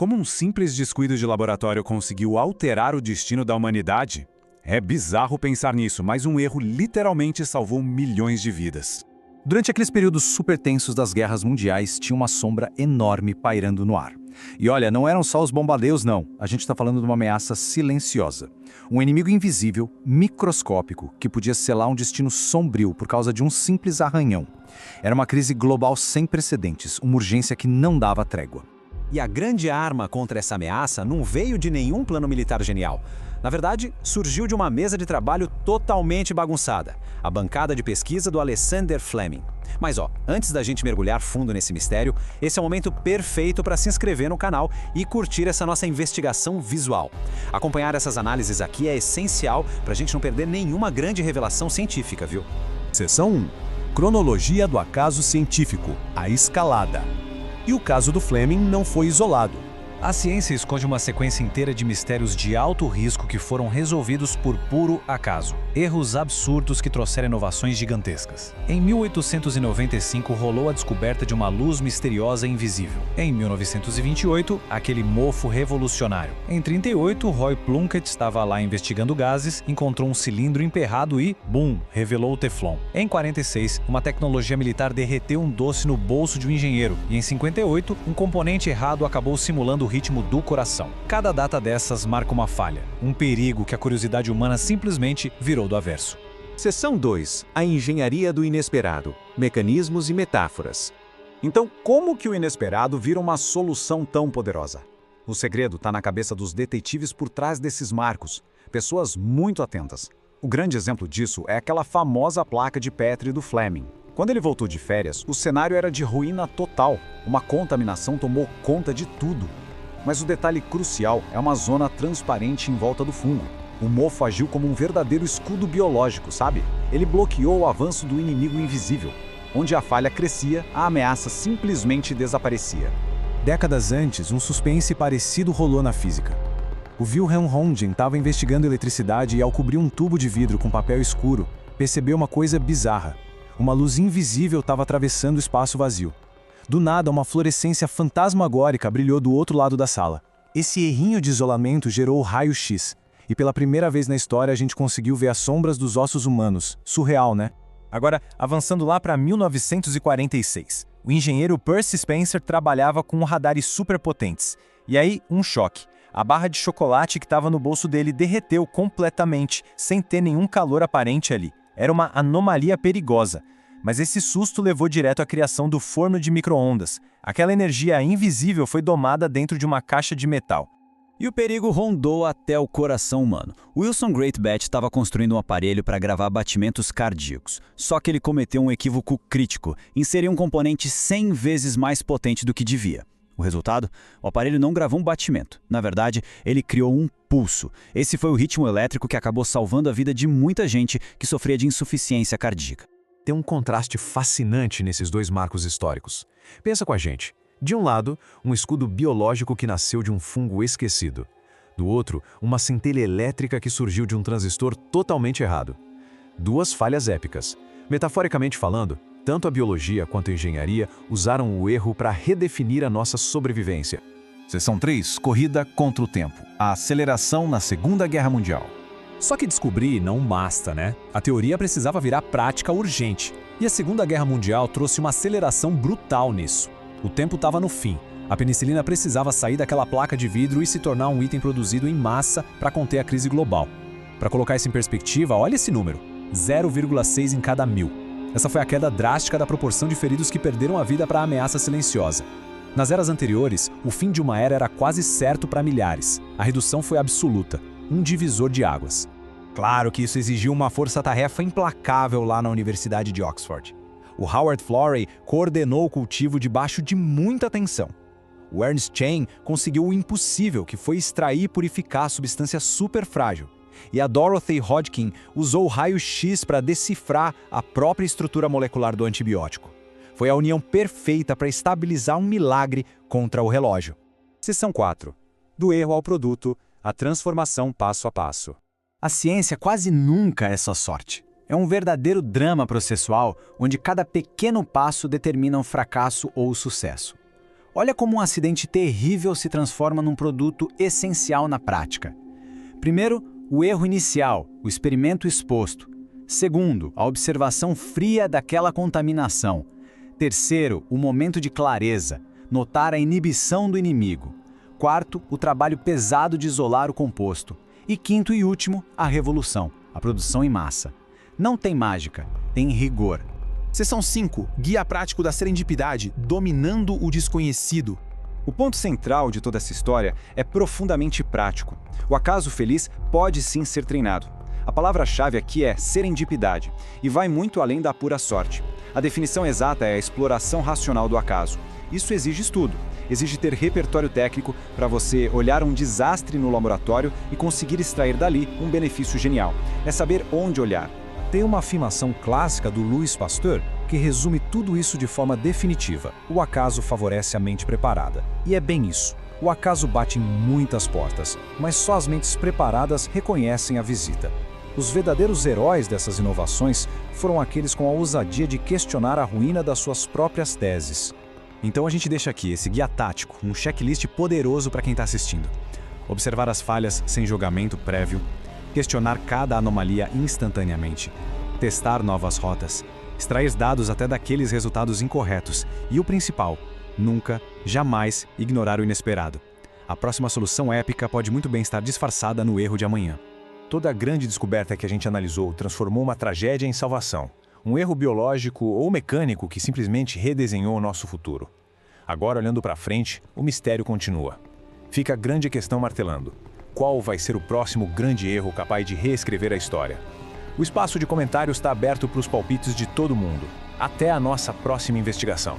Como um simples descuido de laboratório conseguiu alterar o destino da humanidade? É bizarro pensar nisso, mas um erro literalmente salvou milhões de vidas. Durante aqueles períodos super tensos das guerras mundiais, tinha uma sombra enorme pairando no ar. E olha, não eram só os bombardeios, não. A gente está falando de uma ameaça silenciosa. Um inimigo invisível, microscópico, que podia selar um destino sombrio por causa de um simples arranhão. Era uma crise global sem precedentes, uma urgência que não dava trégua. E a grande arma contra essa ameaça não veio de nenhum plano militar genial. Na verdade, surgiu de uma mesa de trabalho totalmente bagunçada, a bancada de pesquisa do Alexander Fleming. Mas antes da gente mergulhar fundo nesse mistério, esse é o momento perfeito para se inscrever no canal e curtir essa nossa investigação visual. Acompanhar essas análises aqui é essencial para a gente não perder nenhuma grande revelação científica, viu? Seção 1. Cronologia do acaso científico, a escalada. E o caso do Fleming não foi isolado. A ciência esconde uma sequência inteira de mistérios de alto risco que foram resolvidos por puro acaso. Erros absurdos que trouxeram inovações gigantescas. Em 1895 rolou a descoberta de uma luz misteriosa e invisível. Em 1928, aquele mofo revolucionário. Em 38, Roy Plunkett estava lá investigando gases, encontrou um cilindro emperrado e, bum, revelou o Teflon. Em 46, uma tecnologia militar derreteu um doce no bolso de um engenheiro. E em 58, um componente errado acabou simulando o ritmo do coração. Cada data dessas marca uma falha, um perigo que a curiosidade humana simplesmente virou do avesso. Seção 2. A engenharia do inesperado. Mecanismos e metáforas. Então, como que o inesperado vira uma solução tão poderosa? O segredo está na cabeça dos detetives por trás desses marcos, pessoas muito atentas. O grande exemplo disso é aquela famosa placa de Petri do Fleming. Quando ele voltou de férias, o cenário era de ruína total. Uma contaminação tomou conta de tudo. Mas o detalhe crucial é uma zona transparente em volta do fungo. O mofo agiu como um verdadeiro escudo biológico, sabe? Ele bloqueou o avanço do inimigo invisível. Onde a falha crescia, a ameaça simplesmente desaparecia. Décadas antes, um suspense parecido rolou na física. O Wilhelm Röntgen estava investigando eletricidade e, ao cobrir um tubo de vidro com papel escuro, percebeu uma coisa bizarra. Uma luz invisível estava atravessando o espaço vazio. Do nada, uma fluorescência fantasmagórica brilhou do outro lado da sala. Esse errinho de isolamento gerou o raio-x. E pela primeira vez na história a gente conseguiu ver as sombras dos ossos humanos. Surreal, né? Agora, avançando lá para 1946. O engenheiro Percy Spencer trabalhava com radares superpotentes. E aí, um choque. A barra de chocolate que estava no bolso dele derreteu completamente, sem ter nenhum calor aparente ali. Era uma anomalia perigosa. Mas esse susto levou direto à criação do forno de micro-ondas. Aquela energia invisível foi domada dentro de uma caixa de metal. E o perigo rondou até o coração humano. Wilson Greatbat estava construindo um aparelho para gravar batimentos cardíacos. Só que ele cometeu um equívoco crítico, inseriu um componente 100 vezes mais potente do que devia. O resultado? O aparelho não gravou um batimento. Na verdade, ele criou um pulso. Esse foi o ritmo elétrico que acabou salvando a vida de muita gente que sofria de insuficiência cardíaca. Tem um contraste fascinante nesses dois marcos históricos. Pensa com a gente. De um lado, um escudo biológico que nasceu de um fungo esquecido. Do outro, uma centelha elétrica que surgiu de um transistor totalmente errado. Duas falhas épicas. Metaforicamente falando, tanto a biologia quanto a engenharia usaram o erro para redefinir a nossa sobrevivência. Seção 3. Corrida contra o tempo. A aceleração na Segunda Guerra Mundial. Só que descobrir não basta, né? A teoria precisava virar prática urgente. E a Segunda Guerra Mundial trouxe uma aceleração brutal nisso. O tempo estava no fim. A penicilina precisava sair daquela placa de vidro e se tornar um item produzido em massa para conter a crise global. Para colocar isso em perspectiva, olha esse número: 0,6 em cada 1000. Essa foi a queda drástica da proporção de feridos que perderam a vida para a ameaça silenciosa. Nas eras anteriores, o fim de uma era quase certo para milhares. A redução foi absoluta, um divisor de águas. Claro que isso exigiu uma força-tarefa implacável lá na Universidade de Oxford. O Howard Florey coordenou o cultivo debaixo de muita tensão. O Ernst Chain conseguiu o impossível, que foi extrair e purificar a substância superfrágil. E a Dorothy Hodgkin usou o raio-x para decifrar a própria estrutura molecular do antibiótico. Foi a união perfeita para estabilizar um milagre contra o relógio. Seção 4. Do erro ao produto, a transformação passo a passo. A ciência quase nunca é só sorte. É um verdadeiro drama processual onde cada pequeno passo determina um fracasso ou sucesso. Olha como um acidente terrível se transforma num produto essencial na prática. Primeiro, o erro inicial, o experimento exposto. Segundo, a observação fria daquela contaminação. Terceiro, o momento de clareza, notar a inibição do inimigo. Quarto, o trabalho pesado de isolar o composto. E quinto e último, a revolução, a produção em massa. Não tem mágica, tem rigor. Seção 5. Guia prático da serendipidade, dominando o desconhecido. O ponto central de toda essa história é profundamente prático. O acaso feliz pode sim ser treinado. A palavra-chave aqui é serendipidade, e vai muito além da pura sorte. A definição exata é a exploração racional do acaso. Isso exige estudo, exige ter repertório técnico para você olhar um desastre no laboratório e conseguir extrair dali um benefício genial. É saber onde olhar. Tem uma afirmação clássica do Louis Pasteur que resume tudo isso de forma definitiva. O acaso favorece a mente preparada. E é bem isso. O acaso bate em muitas portas, mas só as mentes preparadas reconhecem a visita. Os verdadeiros heróis dessas inovações foram aqueles com a ousadia de questionar a ruína das suas próprias teses. Então a gente deixa aqui esse guia tático, um checklist poderoso para quem está assistindo. Observar as falhas sem julgamento prévio, questionar cada anomalia instantaneamente, testar novas rotas, extrair dados até daqueles resultados incorretos e o principal, nunca, jamais ignorar o inesperado. A próxima solução épica pode muito bem estar disfarçada no erro de amanhã. Toda a grande descoberta que a gente analisou transformou uma tragédia em salvação. Um erro biológico ou mecânico que simplesmente redesenhou o nosso futuro. Agora, olhando para frente, o mistério continua. Fica a grande questão martelando. Qual vai ser o próximo grande erro capaz de reescrever a história? O espaço de comentários está aberto para os palpites de todo mundo. Até a nossa próxima investigação.